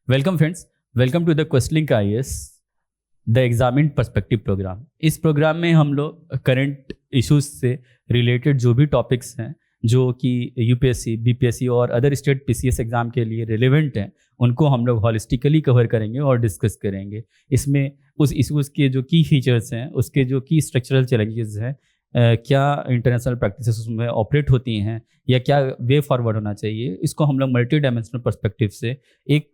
Welcome friends, welcome to the Questlink IAS the examine perspective programme. इस programme में हम लोग करंट इश्यूज से रिलेटेड जो भी टॉपिक्स हैं जो कि UPSC, BPSC और अदर स्टेट PCS एग्ज़ाम के लिए रिलेवेंट हैं, उनको हम लोग हॉलिस्टिकली कवर करेंगे और डिस्कस करेंगे। इसमें उस इश्यूज़ के जो की फीचर्स हैं, उसके जो की स्ट्रक्चरल चैलेंजेस हैं, क्या इंटरनेशनल प्रैक्टिसेस उसमें ऑपरेट होती हैं या क्या वे फॉरवर्ड होना चाहिए, इसको हम लोग मल्टी डायमेंशनल पर्सपेक्टिव से एक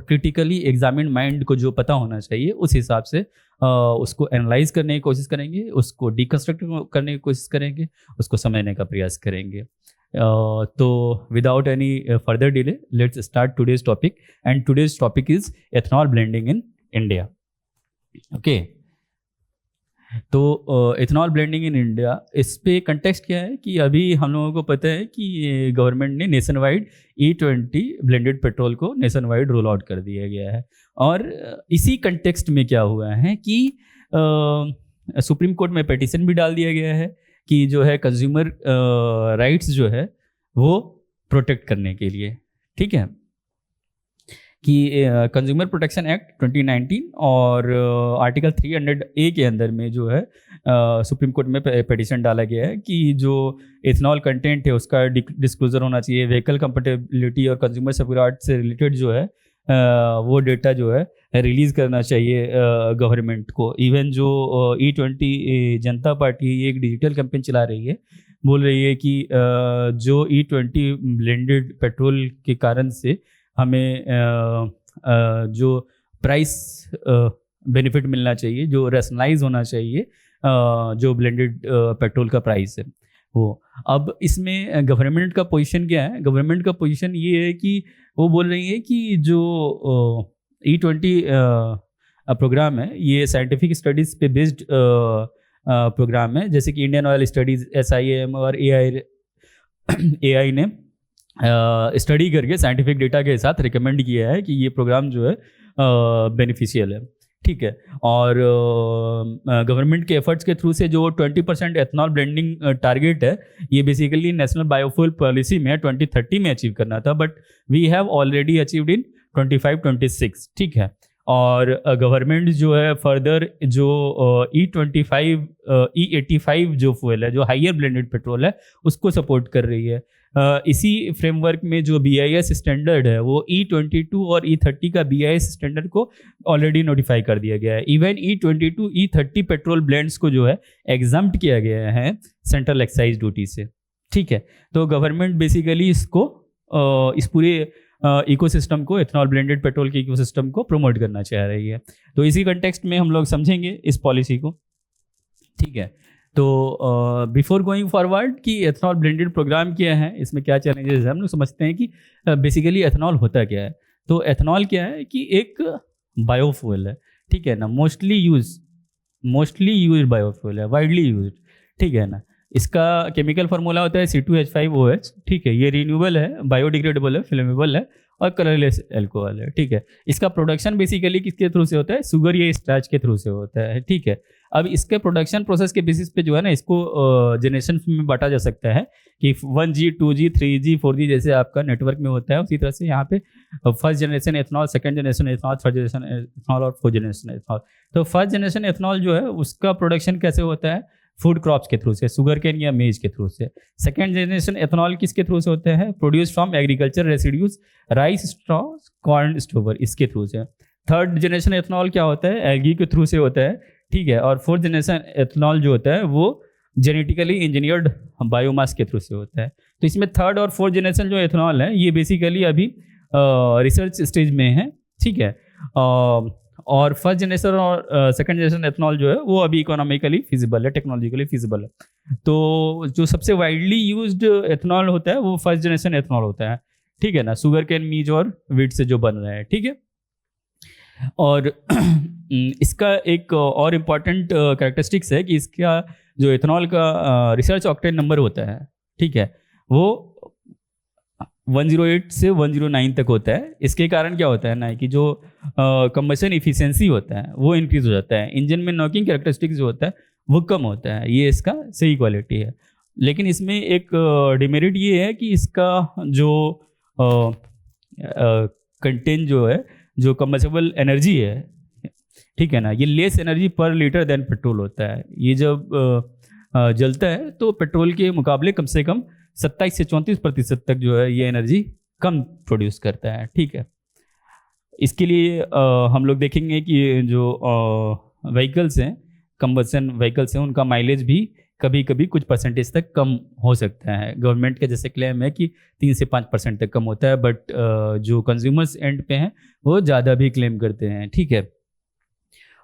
क्रिटिकली एग्जामिन माइंड को जो पता होना चाहिए उस हिसाब से उसको एनालाइज करने की कोशिश करेंगे, उसको डिकन्स्ट्रक्ट करने की कोशिश करेंगे, उसको समझने का प्रयास करेंगे। तो without any further delay let's start today's topic, and today's topic is ethanol blending in India. Okay, तो एथनॉल ब्लेंडिंग इन इंडिया, इस पे कंटेक्स्ट क्या है कि अभी हम लोगों को पता है कि गवर्नमेंट ने nation wide E20 blended petrol को नेशन वाइड रोल आउट कर दिया गया है। और इसी कंटेक्स्ट में क्या हुआ है कि सुप्रीम कोर्ट में पिटीशन भी डाल दिया गया है कि जो है कंज्यूमर राइट्स जो है वो प्रोटेक्ट करने के लिए, ठीक है, कि कंज्यूमर प्रोटेक्शन एक्ट 2019 और आर्टिकल 300A के अंदर में जो है सुप्रीम कोर्ट में पिटीशन डाला गया है कि जो एथनॉल कंटेंट है उसका डिस्क्लोजर होना चाहिए, व्हीकल कंपैटिबिलिटी और कंज्यूमर सेफ्टी से रिलेटेड जो है वो डेटा जो है रिलीज़ करना चाहिए गवर्नमेंट को। इवन जो E20 जनता पार्टी एक डिजिटल कैंपेन चला रही है, बोल रही है कि जो E20 ब्लेंडेड पेट्रोल के कारण से हमें जो प्राइस बेनिफिट मिलना चाहिए, जो रैशनलाइज होना चाहिए जो ब्लेंडेड पेट्रोल का प्राइस है वो। अब इसमें गवर्नमेंट का पोजीशन क्या है? गवर्नमेंट का पोजीशन ये है कि वो बोल रही है कि जो E20 प्रोग्राम है ये साइंटिफिक स्टडीज़ पे बेस्ड प्रोग्राम है, जैसे कि इंडियन ऑयल स्टडीज़, SIAM और AI ने स्टडी करके साइंटिफिक डेटा के साथ रिकमेंड किया है कि ये प्रोग्राम जो है बेनिफिशियल है, ठीक है। और गवर्नमेंट के एफर्ट्स के थ्रू से जो 20% एथनॉल ब्लेंडिंग टारगेट है, ये बेसिकली नेशनल बायोफ्यूल पॉलिसी में 2030 में अचीव करना था, but we have already achieved in 25-26, ठीक है। और गवर्नमेंट जो है फर्दर जो E85 जो फ्यूल है, जो हाइयर ब्लेंडेड पेट्रोल है, उसको सपोर्ट कर रही है। इसी फ्रेमवर्क में जो BIS स्टैंडर्ड है वो E22 और E30 का BIS स्टैंडर्ड को ऑलरेडी नोटिफाई कर दिया गया है। Even E22, E30 petrol blends को जो है एग्जम्प्ट किया गया है सेंट्रल एक्साइज ड्यूटी से, ठीक है। तो गवर्नमेंट बेसिकली इसको इस पूरे इकोसिस्टम को, एथनॉल ब्लेंडेड पेट्रोल के इकोसिस्टम को प्रमोट करना चाह रही है। तो इसी कंटेक्स्ट में हम लोग समझेंगे इस पॉलिसी को, ठीक है। तो बिफोर गोइंग फॉरवर्ड कि एथनॉल ब्लेंडेड प्रोग्राम क्या है, इसमें क्या चैलेंजेस है, हम लोग समझते हैं कि बेसिकली एथनॉल होता क्या है। तो एथनॉल क्या है कि एक बायोफ्यूल है, ठीक है ना, मोस्टली यूज बायोफ्यूल है, वाइडली यूज, ठीक है ना। इसका केमिकल फार्मूला होता है C2H5OH, ठीक है। ये रिन्यूएबल है, बायोडिग्रेडेबल है, फ्लेमेबल है और कलरलेस अल्कोहल है, ठीक है। इसका प्रोडक्शन बेसिकली किसके थ्रू से होता है? शुगर या स्टार्च के थ्रू से होता है, ठीक है। अब इसके प्रोडक्शन प्रोसेस के बेसिस पे जो है ना, इसको जनरेशन में बांटा जा सकता है कि 1G, 2G, 3G, 4G जैसे आपका नेटवर्क में होता है, उसी तरह से यहाँ पे first generation ethanol, second generation ethanol, third generation ethanol और फोर्थ जनरेशन एथनॉल। तो फर्स्ट जनरेशन एथनॉल जो है उसका प्रोडक्शन कैसे होता है? फूड क्रॉप्स के थ्रू से, शुगर केन या मेज के थ्रू से। सेकेंड जनरेशन एथनॉल किसके थ्रू से होता है? Produce from agriculture residues, rice straw, corn stover, इसके थ्रू से। थर्ड जनरेशन एथनॉल क्या होता है? एल्गी के थ्रू से होता है, ठीक है। और फोर्थ जनरेशन एथनॉल जो होता है वो जेनेटिकली इंजीनियर्ड बायोमास के थ्रू से होता है। तो इसमें थर्ड और फोर्थ जनरेशन जो एथनॉल है ये बेसिकली अभी रिसर्च स्टेज में है, ठीक है। और फर्स्ट जनरेशन और सेकंड जनरेशन एथनॉल जो है वो अभी इकोनॉमिकली फिजिबल है, टेक्नोलॉजिकली फिजिबल है। तो जो सबसे वाइडली यूज्ड एथनॉल होता है वो फर्स्ट जनरेशन एथनॉल होता है, ठीक है ना, शुगर केन, मीज और व्हीट से जो बन रहा है, ठीक है। और इसका एक और इम्पॉर्टेंट कैरेक्टरिस्टिक्स है कि इसका जो एथनॉल का रिसर्च ऑक्टेन नंबर होता है, ठीक है, वो 108 से 109 तक होता है। इसके कारण क्या होता है ना कि जो कंबशन इफिशिएंसी होता है वो इंक्रीज हो जाता है, इंजन में नॉकिंग कैरेक्टरिस्टिक्स जो होता है वो कम होता है, ये इसका सही क्वालिटी है। लेकिन इसमें एक डिमेरिट ये है कि इसका जो कंटेंट जो है, जो कंबसेबल एनर्जी है, ठीक है ना, ये लेस एनर्जी पर लीटर देन पेट्रोल होता है। ये जब जलता है तो पेट्रोल के मुकाबले कम से कम 27 से 34% तक जो है ये एनर्जी कम प्रोड्यूस करता है, ठीक है। इसके लिए हम लोग देखेंगे कि जो व्हीकल्स हैं, कंबसन व्हीकल्स हैं, उनका माइलेज भी कभी कभी कुछ परसेंटेज तक कम हो सकता है। गवर्नमेंट का जैसे क्लेम है कि 3 से 5% तक कम होता है, बट जो कंज्यूमर्स एंड पे हैं वो ज़्यादा भी क्लेम करते हैं, ठीक है।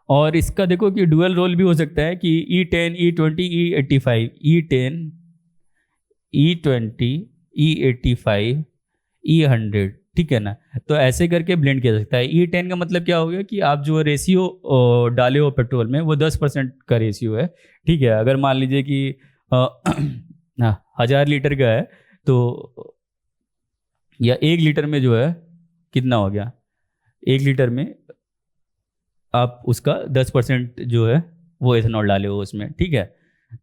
और इसका देखो कि डुअल रोल भी हो सकता है कि E10, E20, E85, E10, E20, E85, E100, ठीक है ना। तो ऐसे करके ब्लेंड किया जा सकता है। E10 का मतलब क्या हो गया कि आप जो रेशियो डाले हो पेट्रोल में वो 10% का रेशियो है, ठीक है। अगर मान लीजिए कि 1000 लीटर का है तो या 1 लीटर में जो है कितना हो गया, 1 लीटर में आप उसका 10% जो है वो एथेनॉल डाले हो उसमें, ठीक है।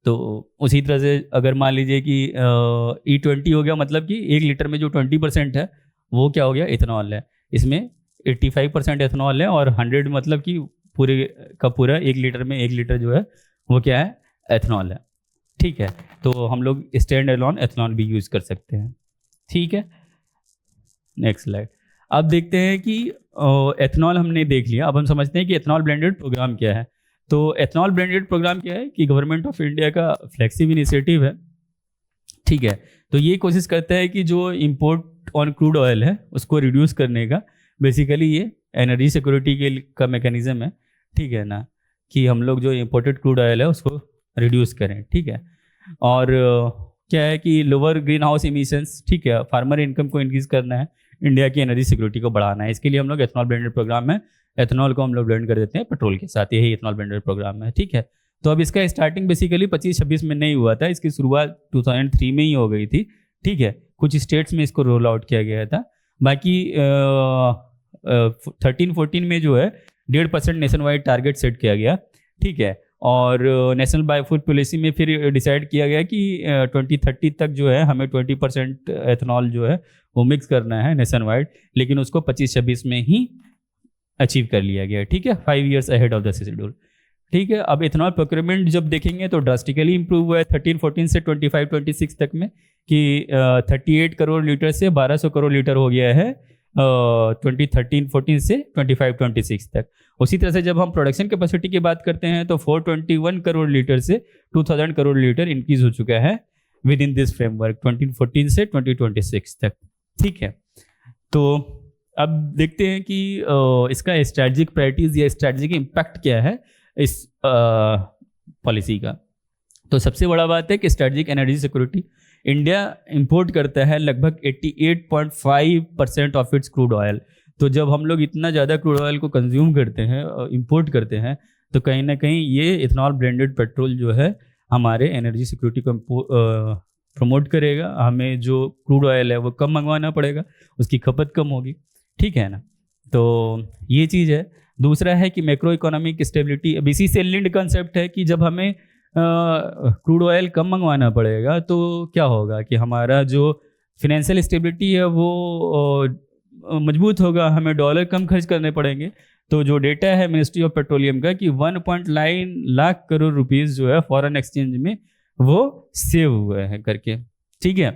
तो उसी तरह से अगर मान लीजिए कि E20 हो गया, मतलब कि 1 लीटर में जो 20% है वो क्या हो गया, इथेनॉल है। इसमें 85% एथेनॉल है, और 100 मतलब कि पूरे का पूरा 1 लीटर में 1 लीटर जो है वो क्या है, एथेनॉल है, ठीक है। तो हम लोग स्टैंड एलोन एथेनॉल भी यूज़ कर सकते हैं, ठीक है। Next slide. अब देखते हैं कि एथेनॉल हमने देख लिया, अब हम समझते हैं कि एथेनॉल ब्लेंडेड प्रोग्राम क्या है। तो एथेनॉल ब्लेंडेड प्रोग्राम क्या है कि गवर्नमेंट ऑफ इंडिया का फ्लेक्सिव इनिशिएटिव है, ठीक है। तो ये कोशिश करता है कि जो इम्पोर्ट ऑन क्रूड ऑयल है उसको रिड्यूस करने का, बेसिकली ये एनर्जी सिक्योरिटी के का मैकेनिज्म है, ठीक है ना, कि हम लोग जो इम्पोर्टेड क्रूड ऑयल है उसको रिड्यूस करें, ठीक है। और क्या है कि लोअर ग्रीन हाउस इमिशंस, ठीक है, फार्मर इनकम को इंक्रीज करना है, इंडिया की एनर्जी सिक्योरिटी को बढ़ाना है। इसके लिए हम लोग एथेनॉल ब्लेंडेड प्रोग्राम में एथेनॉल को हम लोग ब्लेंड कर देते हैं पेट्रोल के साथ, यही एथेनॉल ब्लेंडेड प्रोग्राम है, ठीक है। तो अब इसका स्टार्टिंग बेसिकली 25-26 में नहीं हुआ था, इसकी शुरुआत 2003 में ही हो गई थी, ठीक है। कुछ स्टेट्स में इसको रोल आउट किया गया था। बाकी 13-14 में जो है 1.5% नेशन वाइड टारगेट सेट किया गया, ठीक है। और नेशनल बायोफ्यूल पॉलिसी में फिर डिसाइड किया गया कि 2030 तक जो है हमें 20% एथेनॉल जो है वो मिक्स करना है नेशन वाइड, लेकिन उसको 25-26 में ही अचीव कर लिया गया, ठीक है, 5 years ahead of the schedule, ठीक है। अब इथेनॉल प्रोक्योरमेंट जब देखेंगे तो ड्रास्टिकली इंप्रूव हुआ है 13-14 से 25-26 तक में, कि 38 करोड़ लीटर से 1200 करोड़ लीटर हो गया है 2013-14 से 25-26 तक। उसी तरह से जब हम प्रोडक्शन कैपेसिटी की बात करते हैं तो 421 करोड़ लीटर से 2000 करोड़ लीटर इंक्रीज हो चुका है विद इन दिस फ्रेमवर्क 2014 से 2026 तक, ठीक है। तो अब देखते हैं कि इसका स्ट्रैटेजिक प्रायोरिटीज या स्ट्रैटेजिक इम्पैक्ट क्या है इस पॉलिसी का। तो सबसे बड़ा बात है कि strategic energy security, India import करता है लगभग 88.5% ऑफ इट्स क्रूड ऑयल। तो जब हम लोग इतना ज़्यादा क्रूड ऑयल को कंज्यूम करते हैं, इंपोर्ट करते हैं, तो कहीं ना कहीं ये इथेनॉल ब्लेंडेड पेट्रोल जो है हमारे एनर्जी सिक्योरिटी को प्रमोट करेगा। हमें जो क्रूड ऑयल है वो कम मंगवाना पड़ेगा, उसकी खपत कम होगी, ठीक है ना। तो ये चीज़ है। दूसरा है कि मैक्रो इकोनॉमिक स्टेबिलिटी, अब इसी से लिंक्ड कंसेप्ट है कि जब हमें क्रूड ऑयल कम मंगवाना पड़ेगा तो क्या होगा कि हमारा जो फिनेंशियल स्टेबिलिटी है वो मजबूत होगा, हमें डॉलर कम खर्च करने पड़ेंगे। तो जो डेटा है मिनिस्ट्री ऑफ पेट्रोलियम का कि 1.9 लाख करोड़ रुपीस जो है फॉरेन एक्सचेंज में वो सेव हुए हैं करके, ठीक है।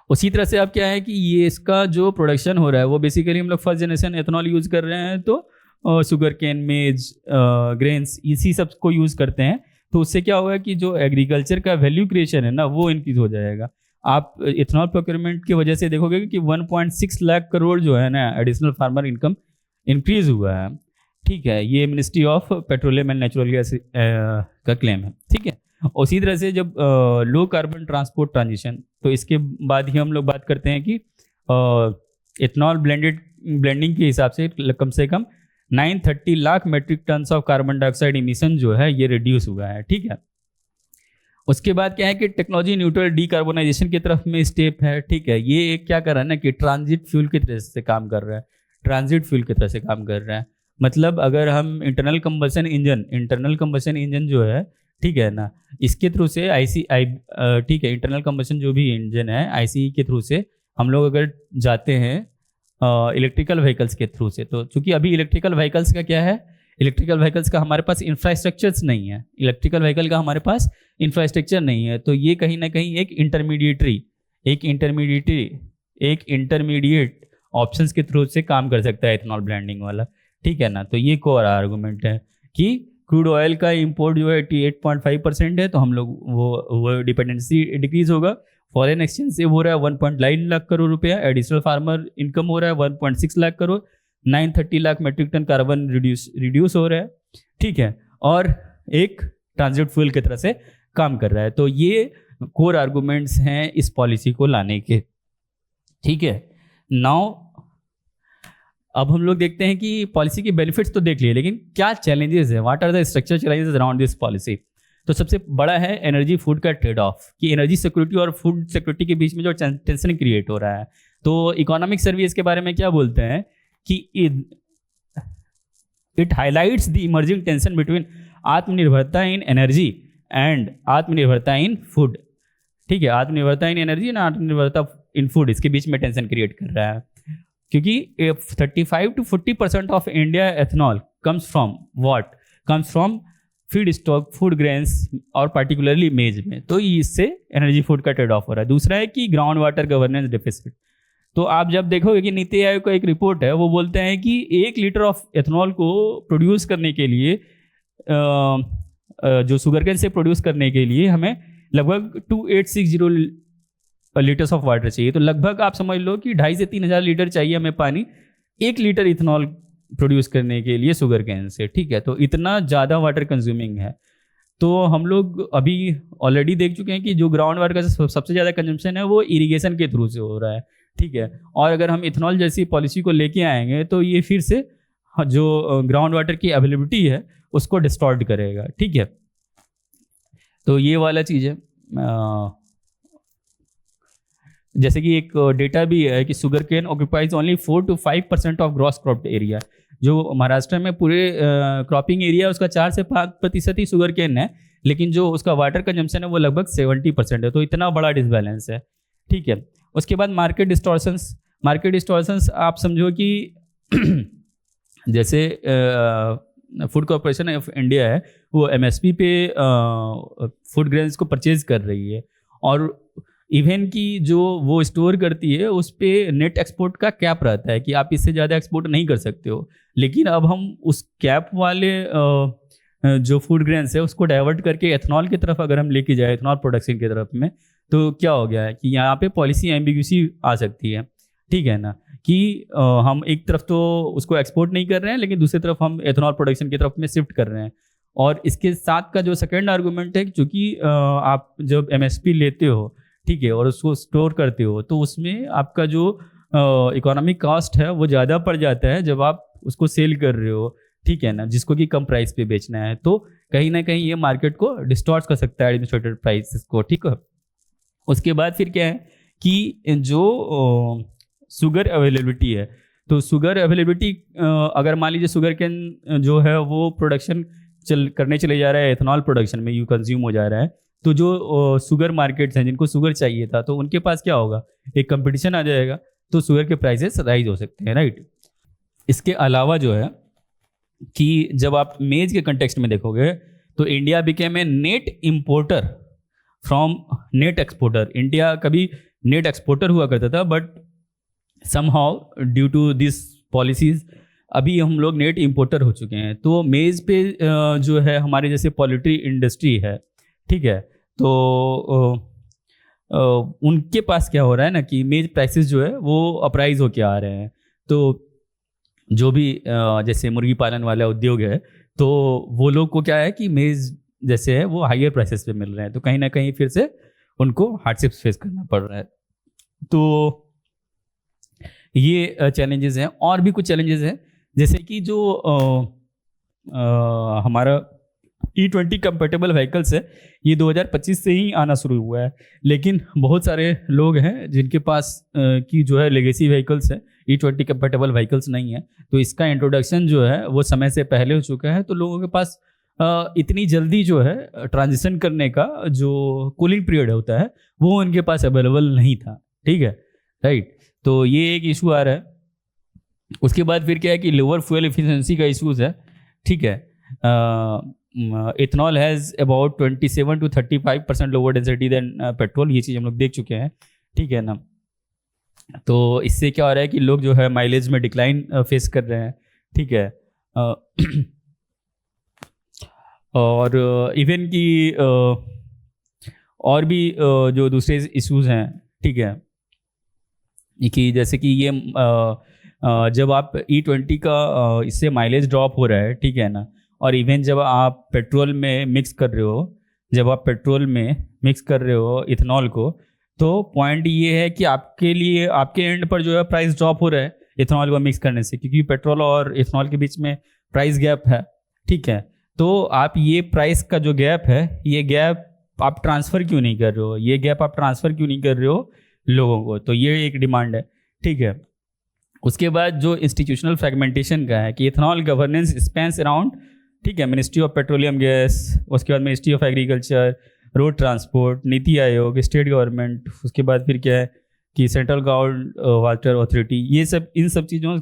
उसी तरह से अब क्या है कि ये इसका जो प्रोडक्शन हो रहा है वो बेसिकली हम लोग फर्स्ट जनरेशन एथेनॉल यूज़ कर रहे हैं, तो शुगर केन, मेज, ग्रेन्स, इसी सब को यूज़ करते हैं। तो उससे क्या होगा कि जो एग्रीकल्चर का वैल्यू क्रिएशन है ना वो इंक्रीज हो जाएगा। आप इथेनॉल प्रोक्योरमेंट की वजह से देखोगे कि 1.6 लाख करोड़ जो है ना एडिशनल फार्मर इनकम इंक्रीज हुआ है, ठीक है। ये ministry of petroleum and natural gas का क्लेम है, ठीक है। उसी तरह से जब लो कार्बन ट्रांसपोर्ट ट्रांजिशन, तो इसके बाद ही हम लोग बात करते हैं कि इथेनॉल ब्लेंडिंग के हिसाब से कम 930 lakh metric tonne of carbon dioxide emission जो है ये रिड्यूस हुआ है, ठीक है। उसके बाद क्या है कि टेक्नोलॉजी न्यूट्रल डीकार्बोनाइजेशन की तरफ में स्टेप है, ठीक है। ये क्या कर रहा है ना कि ट्रांजिट फ्यूल की तरह से काम कर रहा है, ट्रांजिट फ्यूल की तरह से काम कर रहा है। मतलब अगर हम इंटरनल कंबशन इंजन जो है ठीक है ना। इसके थ्रू से ICI, ठीक है, इंटरनल कंबशन जो भी इंजन है ICE के थ्रू से हम लोग अगर जाते हैं इलेक्ट्रिकल व्हीकल्स के थ्रू से, तो चूंकि अभी इलेक्ट्रिकल व्हीकल्स का क्या है, इलेक्ट्रिकल व्हीकल्स का हमारे पास इंफ्रास्ट्रक्चर्स नहीं है, इलेक्ट्रिकल व्हीकल का हमारे पास इंफ्रास्ट्रक्चर नहीं है, तो ये कहीं ना कहीं एक इंटरमीडिएट ऑप्शंस के थ्रू से काम कर सकता है इथेनॉल ब्लेंडिंग वाला, ठीक है ना। तो ये कोर आर्गूमेंट है कि क्रूड ऑयल का इंपोर्ट जो है 88.5% है, तो हम लोग वो डिपेंडेंसी डिक्रीज होगा। फॉरेन एक्सचेंज से हो रहा है 1.9 लाख करोड़ रुपया, एडिशनल फार्मर इनकम हो रहा है 1.6 lakh crore, 930 lakh metric tonne carbon reduce हो रहा है, ठीक है, और एक ट्रांजिट फ्यूल की तरह से काम कर रहा है। तो ये कोर आर्गूमेंट्स हैं इस पॉलिसी को लाने के, ठीक है। नाउ अब हम लोग देखते हैं कि पॉलिसी के बेनिफिट्स तो देख लिए, लेकिन क्या चैलेंजेस है, what are the structural challenges around this policy. तो सबसे बड़ा है एनर्जी फूड का ट्रेड ऑफ, कि एनर्जी सिक्योरिटी और फूड सिक्योरिटी के बीच में जो टेंशन क्रिएट हो रहा है। तो इकोनॉमिक सर्वे इसके बारे में क्या बोलते हैं कि it highlights the emerging tension between आत्मनिर्भरता इन एनर्जी एंड आत्मनिर्भरता इन फूड, ठीक है, आत्मनिर्भरता इन एनर्जी एंड आत्मनिर्भरता इन फूड, इसके बीच में टेंशन क्रिएट कर रहा है। क्योंकि 35 to 40% of India ethanol comes from feed stock, food grains और पार्टिकुलरली मेज में, तो इससे एनर्जी फूड का ट्रेड ऑफ हो रहा है। दूसरा है कि ग्राउंड वाटर गवर्नेंस डेफिसिट। तो आप जब देखोगे कि नीति आयोग का एक रिपोर्ट है, वो बोलते हैं कि 1 लीटर ऑफ एथनॉल को प्रोड्यूस करने के लिए, जो शुगरकेन से प्रोड्यूस करने के लिए हमें लगभग 2860 लीटर्स ऑफ वाटर चाहिए। तो लगभग आप समझ लो कि 2500 से 3000 लीटर चाहिए हमें पानी 1 लीटर इथेनॉल प्रोड्यूस करने के लिए शुगर केन से, ठीक है। तो इतना ज़्यादा वाटर कंज्यूमिंग है। तो हम लोग अभी ऑलरेडी देख चुके हैं कि जो ग्राउंड वाटर का सबसे ज़्यादा कंजम्पशन है वो इरिगेशन के थ्रू से हो रहा है, ठीक है। और अगर हम इथेनॉल जैसी पॉलिसी को लेके आएंगे तो ये फिर से जो ग्राउंड वाटर की अवेलेबिलिटी है उसको डिस्टॉर्ट करेगा, ठीक है। तो ये वाला चीज़ है। जैसे कि एक डेटा भी है कि sugar cane occupies only 4 to 5% of gross cropped area. जो महाराष्ट्र में पूरे क्रॉपिंग एरिया उसका 4 से 5% ही शुगर केन है, लेकिन जो उसका वाटर कंजम्पशन है वो लगभग 70% है। तो इतना बड़ा डिसबैलेंस है, ठीक है। उसके बाद मार्केट डिस्टॉर्शंस आप समझो कि जैसे फूड कॉर्पोरेशन ऑफ इंडिया है, वो MSP पे फूड ग्रेन्स को परचेज कर रही है, और इवन की जो वो स्टोर करती है उस पर नेट एक्सपोर्ट का कैप रहता है कि आप इससे ज़्यादा एक्सपोर्ट नहीं कर सकते हो। लेकिन अब हम उस कैप वाले जो फूड ग्रेन्स है उसको डाइवर्ट करके एथनॉल की तरफ अगर हम लेके जाए, एथनॉल प्रोडक्शन की तरफ में, तो क्या हो गया है कि यहाँ पे पॉलिसी एम्बिग्यूसी आ सकती है, ठीक है ना। कि हम एक तरफ तो उसको एक्सपोर्ट नहीं कर रहे हैं, लेकिन दूसरी तरफ हम एथनॉल प्रोडक्शन की तरफ में शिफ्ट कर रहे हैं। और इसके साथ का जो सेकेंड आर्गूमेंट है, क्योंकि आप जब MSP लेते हो, ठीक है, और उसको स्टोर करते हो, तो उसमें आपका जो इकोनॉमिक कॉस्ट है वो ज़्यादा पड़ जाता है जब आप उसको सेल कर रहे हो, ठीक है ना, जिसको कि कम प्राइस पे बेचना है। तो कहीं ना कहीं ये मार्केट को डिस्टॉर्ट कर सकता है एडमिनिस्ट्रेटेड प्राइसेस को, ठीक है। उसके बाद फिर क्या है कि जो शुगर अवेलेबिलिटी है, तो शुगर अवेलेबिलिटी अगर मान लीजिए शुगर कैन जो है वो प्रोडक्शन करने चले जा रहा है एथनॉल प्रोडक्शन में, कंज्यूम हो जा रहा है, तो जो शुगर मार्केट्स हैं जिनको शुगर चाहिए था, तो उनके पास क्या होगा, एक कंपटीशन आ जाएगा, तो शुगर के प्राइसेस राइज हो सकते हैं, राइट। इसके अलावा जो है कि जब आप मेज के कंटेक्स्ट में देखोगे तो India became a net importer from net exporter. India कभी नेट एक्सपोर्टर हुआ करता था, but somehow due to this policies अभी हम लोग नेट इम्पोर्टर हो चुके हैं। तो मेज पे जो है हमारे जैसे पोल्ट्री इंडस्ट्री है, ठीक है, तो उनके पास क्या हो रहा है ना कि मेज प्राइसेस जो है वो अपराइज होके आ रहे हैं। तो जो भी जैसे मुर्गी पालन वाला उद्योग है, तो वो लोग को क्या है कि मेज जैसे है वो हायर प्राइसेस पे मिल रहे हैं, तो कहीं ना कहीं फिर से उनको हार्डशिप्स फेस करना पड़ रहा है। तो ये चैलेंजेस हैं। और भी कुछ चैलेंजेस हैं, जैसे कि जो हमारा E20 कंपेटेबल व्हीकल्स है, ये 2025 से ही आना शुरू हुआ है, लेकिन बहुत सारे लोग हैं जिनके पास की जो है लेगेसी व्हीकल्स है, E20 कंपेटेबल व्हीकल्स नहीं है। तो इसका इंट्रोडक्शन जो है वो समय से पहले हो चुका है, तो लोगों के पास इतनी जल्दी जो है ट्रांजिशन करने का जो कूलिंग पीरियड होता है वो उनके पास अवेलेबल नहीं था, ठीक है, राइट। तो ये एक इशू आ रहा है। उसके बाद फिर क्या है कि लोअर फ्यूल एफिशिएंसी का इशूज़ है, ठीक है। Ethanol has about 27 to 35% lower density than petrol, ये चीज़ हम लोग देख चुके हैं, ठीक है ना। तो इससे क्या हो रहा है कि लोग जो है माइलेज में डिक्लाइन फेस कर रहे हैं, ठीक है। और इवन कि और भी जो दूसरे इश्यूज हैं, ठीक है, कि जैसे कि ये जब आप E20 का इससे माइलेज ड्रॉप हो रहा है, ठीक है ना, और इवन जब आप पेट्रोल में मिक्स कर रहे हो, जब आप पेट्रोल में मिक्स कर रहे हो इथेनॉल को, तो पॉइंट ये है कि आपके लिए आपके एंड पर जो है प्राइस ड्रॉप हो रहा है इथेनॉल को मिक्स करने से, क्योंकि पेट्रोल और इथेनॉल के बीच में प्राइस गैप है, ठीक है। तो आप ये प्राइस का जो गैप है, ये गैप आप ट्रांसफ़र क्यों नहीं कर रहे हो, ये गैप आप ट्रांसफ़र क्यों नहीं कर रहे हो लोगों को, तो ये एक डिमांड है, ठीक है। उसके बाद जो इंस्टीट्यूशनल फ्रेगमेंटेशन का है कि इथेनॉल गवर्नेंस स्पेंस अराउंड, ठीक है, मिनिस्ट्री ऑफ पेट्रोलियम गैस, उसके बाद ministry of agriculture, road transport, NITI Aayog, state government, उसके बाद फिर क्या है कि सेंट्रल ग्राउंड वाटर अथॉरिटी, ये सब इन सब चीज़ों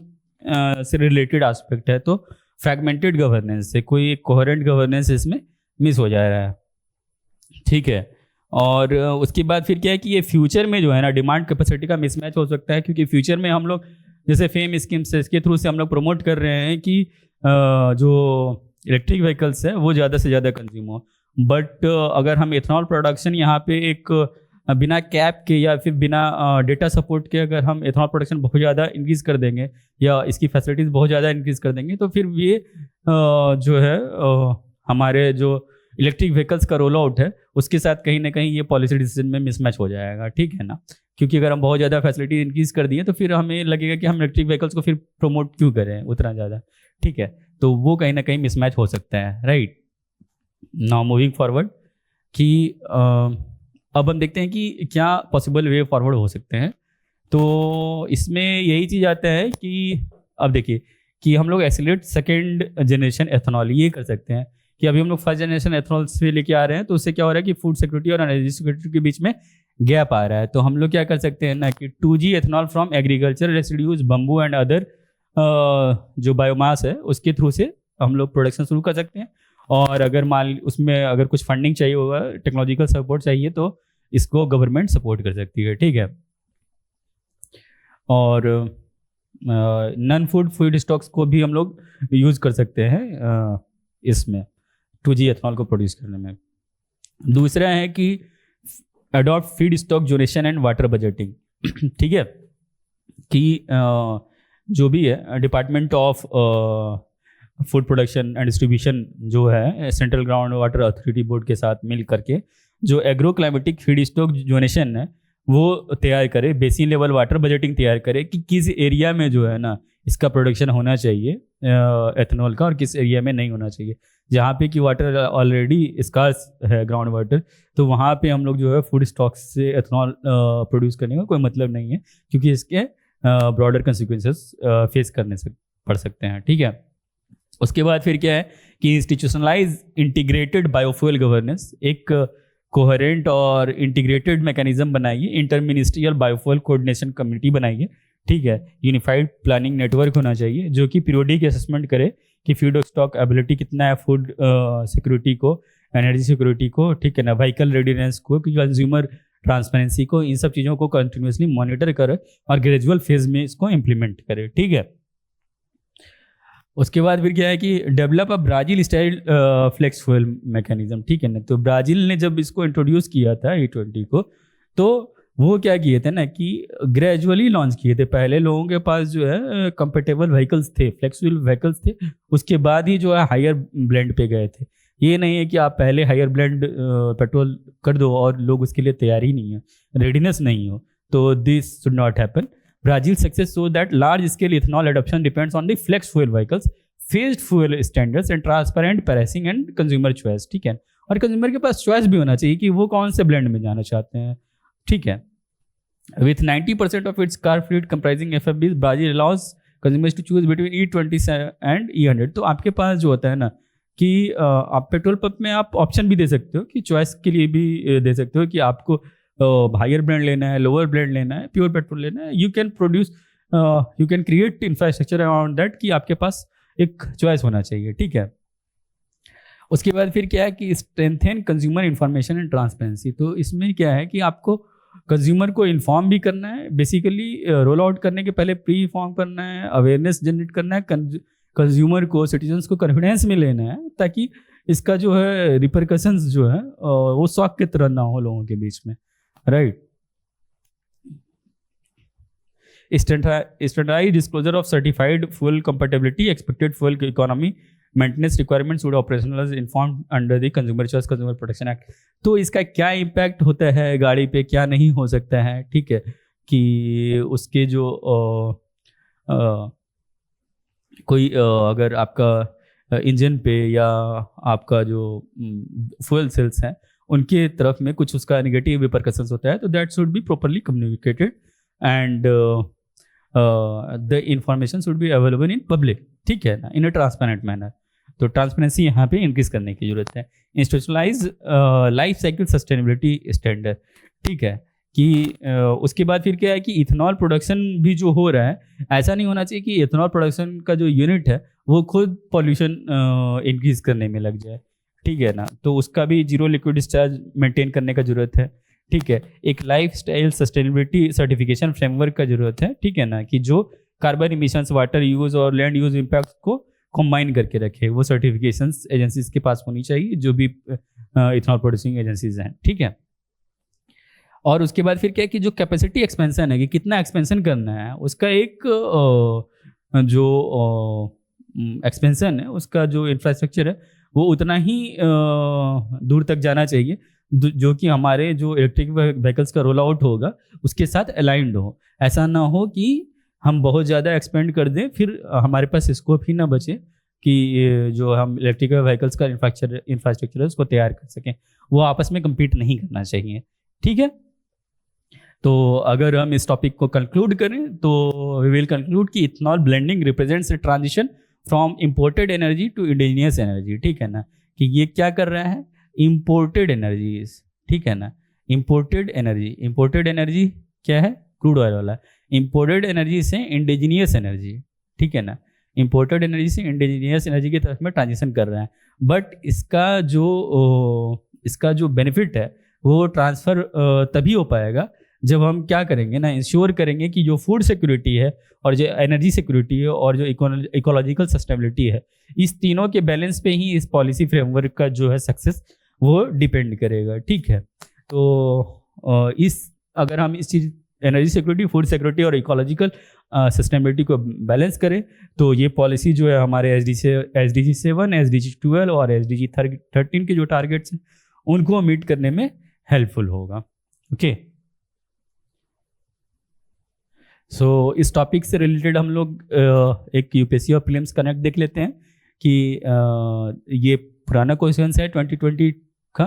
से रिलेटेड एस्पेक्ट है। तो फ्रैगमेंटेड गवर्नेंस से कोई एक कोहेरेंट गवर्नेंस इसमें मिस हो जा रहा है, ठीक है। और उसके बाद फिर क्या है कि ये फ्यूचर में जो है ना डिमांड कैपेसिटी का मिसमैच हो सकता है, क्योंकि फ्यूचर में हम लोग जैसे फेम स्कीम्स है, इसके थ्रू से हम लोग प्रमोट कर रहे हैं कि जो इलेक्ट्रिक व्हीकल्स है वो ज़्यादा से ज़्यादा कंज्यूम हो। बट अगर हम इथेनॉल प्रोडक्शन यहाँ पे एक बिना कैप के या फिर बिना डेटा सपोर्ट के अगर हम इथेनॉल प्रोडक्शन बहुत ज़्यादा इंक्रीज़ कर देंगे या इसकी फैसिलिटीज़ बहुत ज़्यादा इंक्रीज़ कर देंगे, तो फिर ये जो है हमारे जो इलेक्ट्रिक व्हीकल्स का रोल आउट है उसके साथ कहीं ना कहीं ये पॉलिसी डिसीजन में मिसमैच हो जाएगा, ठीक है ना। क्योंकि अगर हम बहुत ज़्यादा फैसिलिटी इंक्रीज़ कर दिए तो फिर हमें लगेगा कि हम इलेक्ट्रिक व्हीकल्स को फिर प्रमोट क्यों करें उतना ज़्यादा, ठीक है। तो वो कहीं ना कहीं मिसमैच हो सकता है, राइट। नाउ मूविंग फॉरवर्ड कि अब हम देखते हैं कि क्या पॉसिबल वे फॉरवर्ड हो सकते हैं। तो इसमें यही चीज़ आता है कि अब देखिए कि हम लोग एक्सीलरेट सेकेंड जनरेशन एथेनॉल ये कर सकते हैं कि अभी हम लोग फर्स्ट जनरेशन एथेनॉल से लेके आ रहे हैं, तो उससे क्या हो रहा है कि फूड सिक्योरिटी और एनर्जी सिक्योरिटी के बीच में गैप आ रहा है। तो हम लोग क्या कर सकते हैं ना कि 2G ethanol from agriculture residues bamboo and other जो बायोमास है उसके थ्रू से हम लोग प्रोडक्शन शुरू कर सकते हैं। और अगर मान उसमें अगर कुछ फंडिंग चाहिए होगा, टेक्नोलॉजिकल सपोर्ट चाहिए, तो इसको गवर्नमेंट सपोर्ट कर सकती है, ठीक है। और नॉन फूड स्टॉक्स को भी हम लोग यूज़ कर सकते हैं इसमें 2G एथेनॉल को प्रोड्यूस करने में। दूसरा है कि adopt feed stock zonation and water budgeting, ठीक है, कि जो भी है department of food production and distribution जो है central ground water authority board के साथ मिल करके जो agro climatic feed stock zonation है वो तैयार करे, बेसिन लेवल वाटर बजटिंग तैयार करे कि किस एरिया में जो है ना इसका प्रोडक्शन होना चाहिए एथेनॉल का और किस एरिया में नहीं होना चाहिए। जहाँ पे कि वाटर ऑलरेडी स्कार्स है ग्राउंड वाटर, तो वहाँ पे हम लोग जो है फूड स्टॉक्स से एथेनॉल प्रोड्यूस करने का कोई मतलब नहीं है, क्योंकि इसके ब्रॉडर कंसिक्वेंसेस फेस करने से पड़ सकते हैं, ठीक है। उसके बाद फिर क्या है कि इंस्टीट्यूशनलाइज इंटीग्रेटेड बायोफ्यूल गवर्नेंस, एक कोहेरेंट और इंटीग्रेटेड मैकेनिज्म बनाइए, inter ministerial biofuel coordination committee बनाइए, ठीक है। यूनिफाइड प्लानिंग नेटवर्क होना चाहिए जो कि पीरियोडिक असेसमेंट करे कि फीड स्टॉक एबिलिटी कितना है, फूड सिक्योरिटी को, एनर्जी सिक्योरिटी को, ठीक है ना, व्हीकल रेडीनेस को, कंज्यूमर ट्रांसपेरेंसी को, इन सब चीज़ों को कंटिन्यूसली मॉनिटर करे और ग्रेजुअल फेज में इसको इम्प्लीमेंट करे, ठीक है। उसके बाद फिर क्या है कि develop a Brazil style flex fuel mechanism, ठीक है ना। तो ब्राज़ील ने जब इसको इंट्रोड्यूस किया था E20 को, तो वो क्या किए थे ना कि ग्रेजुअली लॉन्च किए थे। पहले लोगों के पास जो है कंपेटेबल व्हीकल्स थे, फ्लेक्स फ्यूल व्हीकल्स थे, उसके बाद ही जो है हायर ब्लेंड पे गए थे। ये नहीं है कि आप पहले हायर ब्लेंड पेट्रोल कर दो और लोग उसके लिए तैयार ही नहीं है, रेडीनेस नहीं हो, तो this should not happen. Brazil's success shows that large-scale ethanol adoption depends on the flex fuel vehicles, phased fuel standards, and transparent pricing and consumer choice, ठीक है। और कंज्यूमर के पास चॉइस भी होना चाहिए कि वो कौन से ब्लेंड में जाना चाहते हैं, ठीक है। With 90% of its car fleet comprising FFBs, Brazil allows consumers to choose between E20 and E100। तो आपके पास जो होता है ना कि आप पेट्रोल पंप में आप ऑप्शन भी दे सकते हो कि चॉइस के लिए भी दे सकते हो कि आपको हायर ब्रांड लेना है, लोअर ब्रांड लेना है, प्योर पेट्रोल लेना है। You can create infrastructure around that कि आपके पास एक चॉइस होना चाहिए, ठीक है। उसके बाद फिर क्या है कि strengthen consumer information and transparency. तो इसमें क्या है कि आपको कंज्यूमर को इन्फॉर्म भी करना है, बेसिकली रोल आउट करने के पहले प्री इन्फॉर्म करना है, अवेयरनेस जनरेट करना है, कंज्यूमर को, सिटीजन्स को कॉन्फिडेंस में लेना है, ताकि इसका जो है रिपरकशंस जो है वो शॉक की तरह ना हो लोगों के बीच में, right. Standardised disclosure of certified fuel compatibility, expected fuel economy, maintenance requirements would operationalise informed under the consumer choice consumer protection act. तो इसका क्या इम्पैक्ट होता है गाड़ी पे, क्या नहीं हो सकता है, ठीक है, कि उसके जो कोई अगर आपका इंजन पे या आपका जो फ्यूल सेल्स हैं उनके तरफ में कुछ उसका नेगेटिव रिपरकशंस होता है, तो that should be properly communicated and the information should be available in public, ठीक है ना, इन अ ट्रांसपेरेंट मैनर। तो ट्रांसपेरेंसी यहाँ पे इंक्रीज करने की जरूरत है। Institutionalise life cycle sustainability standard, ठीक है, कि उसके बाद फिर क्या है कि इथेनॉल प्रोडक्शन भी जो हो रहा है, ऐसा नहीं होना चाहिए कि इथेनॉल प्रोडक्शन का जो यूनिट है वो खुद पॉल्यूशन इंक्रीज करने में लग जाए, ठीक है ना। तो उसका भी जीरो लिक्विड डिस्चार्ज मेंटेन करने का जरूरत है, ठीक है। एक life style sustainability certification framework का जरूरत है, ठीक है ना, कि जो कार्बन इमिशंस, वाटर यूज और लैंड यूज इम्पैक्ट को कंबाइन करके रखे, वो सर्टिफिकेशंस एजेंसीज के पास होनी चाहिए, जो भी इथेनॉल प्रोड्यूसिंग एजेंसीज हैं, ठीक है। और उसके बाद फिर क्या है कि जो कैपेसिटी एक्सपेंशन है, कि कितना एक्सपेंशन करना है, उसका एक जो एक्सपेंशन है, उसका जो इंफ्रास्ट्रक्चर है वो उतना ही दूर तक जाना चाहिए जो कि हमारे जो इलेक्ट्रिक व्हीकल्स का रोल आउट होगा उसके साथ अलाइंड हो। ऐसा ना हो कि हम बहुत ज़्यादा एक्सपेंड कर दें, फिर हमारे पास स्कोप ही ना बचे कि जो हम इलेक्ट्रिक व्हीकल्स का इंफ्रास्ट्रक्चर है उसको तैयार कर सकें। वो आपस में कम्पीट नहीं करना चाहिए, ठीक है। तो अगर हम इस टॉपिक को कंक्लूड करें तो वी विल कंक्लूड कि ethanol blending represents a transition from imported energy to indigenous energy, ठीक है ना, कि ये क्या कर रहा है, इंपोर्टेड एनर्जीज, ठीक है ना। इंपोर्टेड एनर्जी क्या है, क्रूड ऑयल वाला, इंपोर्टेड एनर्जी से इंडिजिनियस एनर्जी, ठीक है ना, इंपोर्टेड एनर्जी से इंडिजिनियस एनर्जी की तरफ में ट्रांजिशन कर रहा है। बट इसका जो बेनिफिट है वो ट्रांसफ़र तभी हो पाएगा जब हम क्या करेंगे ना, इंश्योर करेंगे कि जो फूड सिक्योरिटी है और जो एनर्जी सिक्योरिटी है और जो इकोलॉजिकल सस्टेनेबिलिटी है, इस तीनों के बैलेंस पे ही इस पॉलिसी फ्रेमवर्क का जो है सक्सेस वो डिपेंड करेगा, ठीक है। तो अगर हम इस चीज़ एनर्जी सिक्योरिटी, फूड सिक्योरिटी और इकोलॉजिकल सस्टेनेबिलिटी को बैलेंस करें तो ये पॉलिसी जो है हमारे SDG 7, SDG 12 और SDG 13 के जो टारगेट्स हैं उनको मीट करने में हेल्पफुल होगा, ओके। सो इस टॉपिक से रिलेटेड हम लोग एक यूपीएससी और प्रीलिम्स कनेक्ट देख लेते हैं कि ये पुराना क्वेश्चन है 2020 का,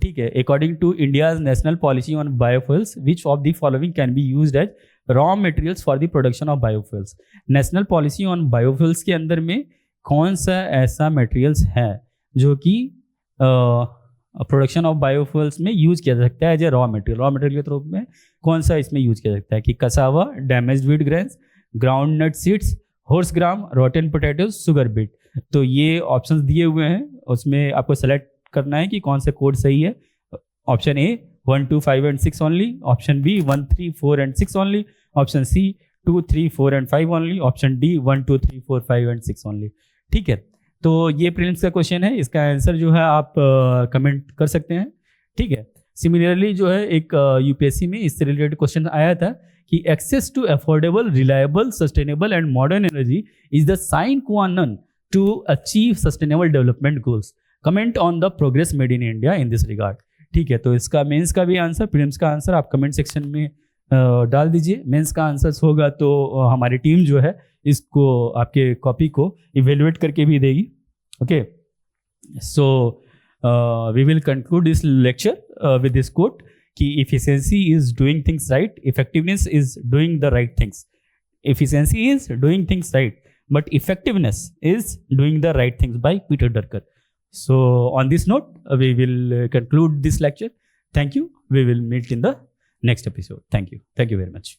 ठीक है। According to India's national policy on biofuels, which of the following can be used as raw materials for the production of biofuels. National policy on biofuels के अंदर में कौन सा ऐसा मटेरियल्स है जो कि प्रोडक्शन ऑफ बायोफ्यूल्स में यूज किया जा सकता है एज ए रॉ मटेरियल के रूप में कौन सा इसमें यूज किया जा सकता है, कि cassava, damaged wheat grains, groundnut seeds, horse gram, rotten potatoes, sugar beet. तो ये ऑप्शंस दिए हुए हैं, उसमें आपको सेलेक्ट करना है कि कौन सा कोड सही है। Option A 1, 2, 5 and 6 only, option B 1, 3, 4 and 6 only, option C 2, 3, 4 and 5 only, option D 1, 2, 3, 4, 5 and 6 only, ठीक है। तो ये प्रीलिम्स का क्वेश्चन है, इसका आंसर जो है आप कमेंट कर सकते हैं, ठीक है। सिमिलरली जो है एक यूपीएससी में इससे रिलेटेड क्वेश्चन आया था कि access to affordable, reliable, sustainable and modern energy is the sine qua non to achieve sustainable development goals, comment on the progress made in India in this regard, ठीक है। तो इसका mains का भी answer, prelims का answer आप comment section में डाल दीजिए। मेंस का आंसर होगा तो हमारी टीम जो है इसको आपके कॉपी को इवेल्युएट करके भी देगी, okay. So we will conclude this lecture with this quote कि efficiency is doing things right, effectiveness is doing the right things. Efficiency is doing things right, but effectiveness is doing the right things, by Peter Drucker. So on this note, we will conclude this lecture. Thank you. We will meet in the next episode. Thank you very much.